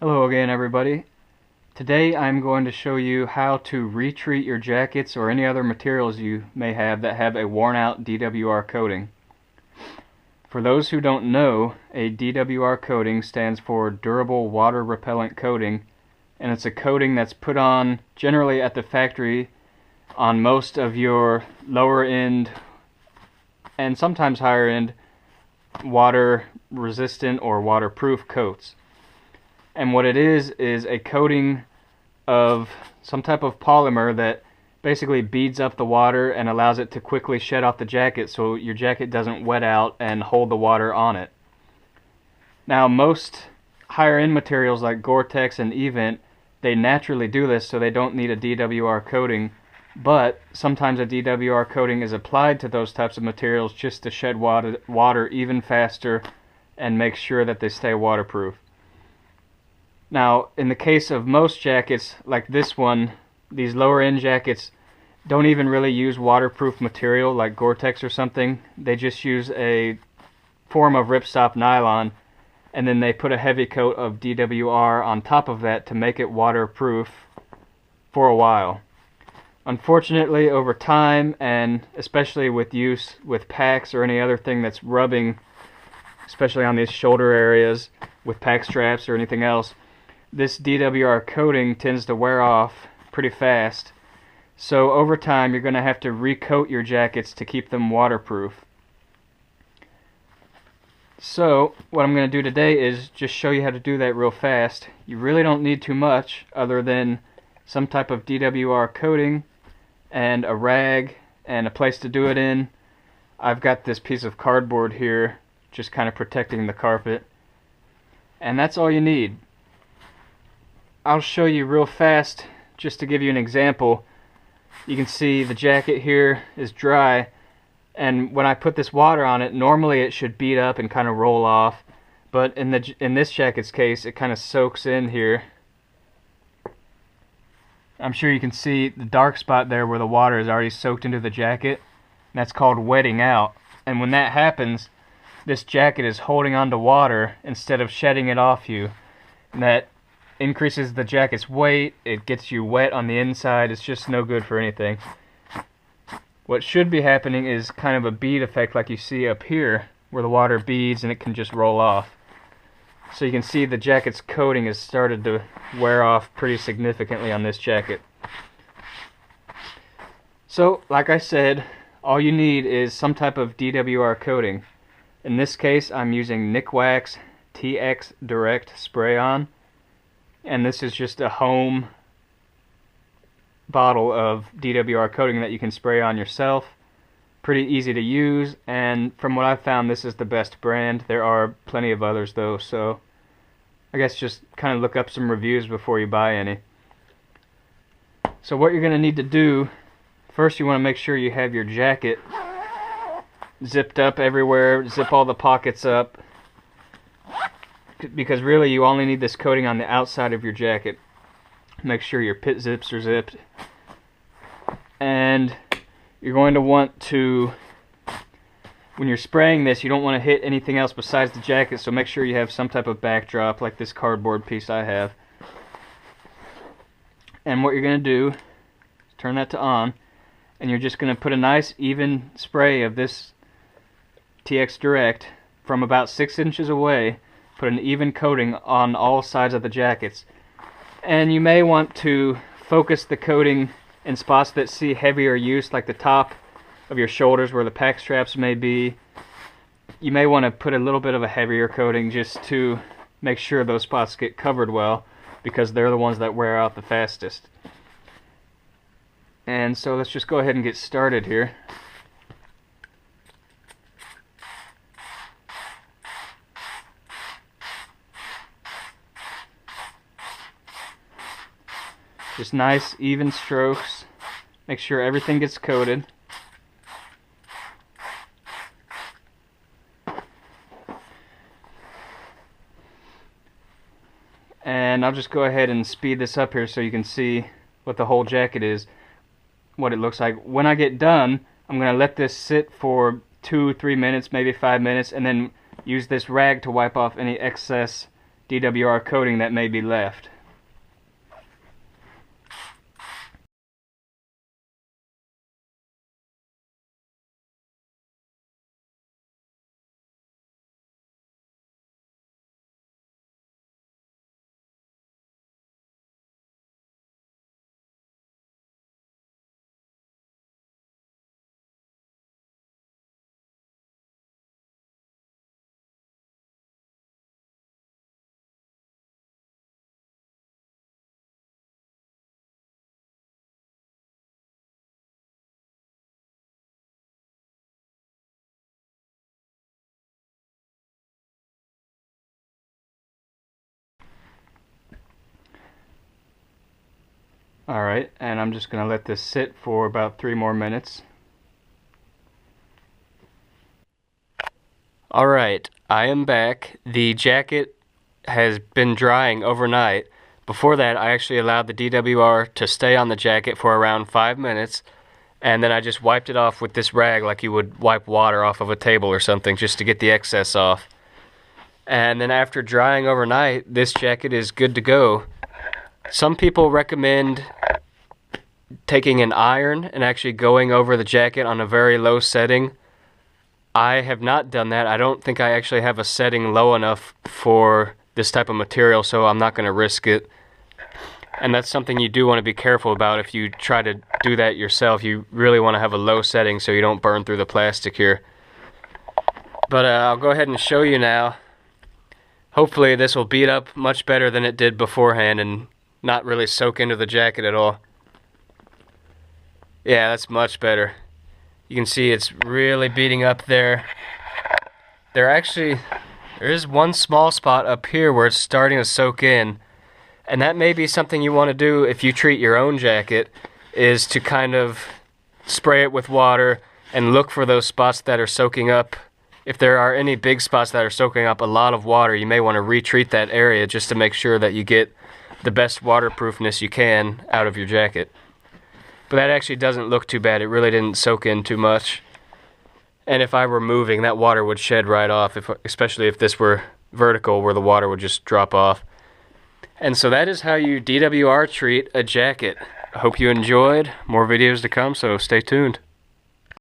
Hello again, everybody. Today I'm going to show you how to retreat your jackets or any other materials you may have that have a worn out DWR coating. For those who don't know, a DWR coating stands for Durable Water Repellent Coating, and it's a coating that's put on generally at the factory on most of your lower end and sometimes higher end water resistant or waterproof coats. And what it is a coating of some type of polymer that basically beads up the water and allows it to quickly shed off the jacket so your jacket doesn't wet out and hold the water on it. Now, most higher end materials like Gore-Tex and Event, they naturally do this, so they don't need a DWR coating, but sometimes a DWR coating is applied to those types of materials just to shed water even faster and make sure that they stay waterproof. Now, in the case of most jackets like this one, these lower end jackets don't even really use waterproof material like Gore-Tex or something. They just use a form of ripstop nylon, and then they put a heavy coat of DWR on top of that to make it waterproof for a while. Unfortunately, over time, and especially with use with packs or any other thing that's rubbing, especially on these shoulder areas with pack straps or anything else, this DWR coating tends to wear off pretty fast. So over time you're going to have to recoat your jackets to keep them waterproof. So what I'm going to do today is just show you how to do that real fast. You really don't need too much other than some type of DWR coating and a rag and a place to do it in. I've got this piece of cardboard here just kind of protecting the carpet, and that's all you need. I'll show you real fast just to give you an example. You can see the jacket here is dry, and when I put this water on it, normally it should bead up and kind of roll off, but in this jacket's case it kind of soaks in here. I'm sure you can see the dark spot there where the water is already soaked into the jacket. That's called wetting out, and when that happens, this jacket is holding on to water instead of shedding it off you, and that increases the jacket's weight. It gets you wet on the inside. It's just no good for anything. What should be happening is kind of a bead effect like you see up here where the water beads and it can just roll off. So you can see the jacket's coating has started to wear off pretty significantly on this jacket. So like I said, all you need is some type of DWR coating. In this case I'm using Nikwax TX Direct Spray-On, and this is just a home bottle of DWR coating that you can spray on yourself. Pretty easy to use, and from what I've found, this is the best brand. There are plenty of others though, so I guess just kind of look up some reviews before you buy any. So what you're going to need to do, first you want to make sure you have your jacket zipped up everywhere, zip all the pockets up, because really you only need this coating on the outside of your jacket. Make sure your pit zips are zipped, and you're going to want to, when you're spraying this, you don't want to hit anything else besides the jacket, so make sure you have some type of backdrop like this cardboard piece I have. And what you're going to do is turn that to on, and you're just going to put a nice even spray of this TX Direct from about 6 inches away. Put an even coating on all sides of the jackets, and you may want to focus the coating in spots that see heavier use, like the top of your shoulders where the pack straps may be. You may want to put a little bit of a heavier coating just to make sure those spots get covered well, because they're the ones that wear out the fastest. And so let's just go ahead and get started here. Just nice even strokes. Make sure everything gets coated. And I'll just go ahead and speed this up here so you can see what the whole jacket is, what it looks like. When I get done, I'm going to let this sit for 2-3 minutes, maybe 5 minutes, and then use this rag to wipe off any excess DWR coating that may be left. Alright, and I'm just going to let this sit for about 3 more minutes. Alright, I am back. The jacket has been drying overnight. Before that, I actually allowed the DWR to stay on the jacket for around 5 minutes, and then I just wiped it off with this rag like you would wipe water off of a table or something, just to get the excess off. And then after drying overnight, this jacket is good to go. Some people recommend taking an iron and actually going over the jacket on a very low setting. I have not done that. I don't think I actually have a setting low enough for this type of material, so I'm not going to risk it. And that's something you do want to be careful about if you try to do that yourself. You really want to have a low setting so you don't burn through the plastic here. But I'll go ahead and show you now. Hopefully this will beat up much better than it did beforehand and not really soak into the jacket at all. Yeah, that's much better. You can see it's really beating up there. There is one small spot up here where it's starting to soak in, and that may be something you want to do if you treat your own jacket, is to kind of spray it with water and look for those spots that are soaking up. If there are any big spots that are soaking up a lot of water, you may want to retreat that area just to make sure that you get the best waterproofness you can out of your jacket. But that actually doesn't look too bad. It really didn't soak in too much. And if I were moving, that water would shed right off, especially if this were vertical where the water would just drop off. And so that is how you DWR treat a jacket. I hope you enjoyed. More videos to come, so stay tuned.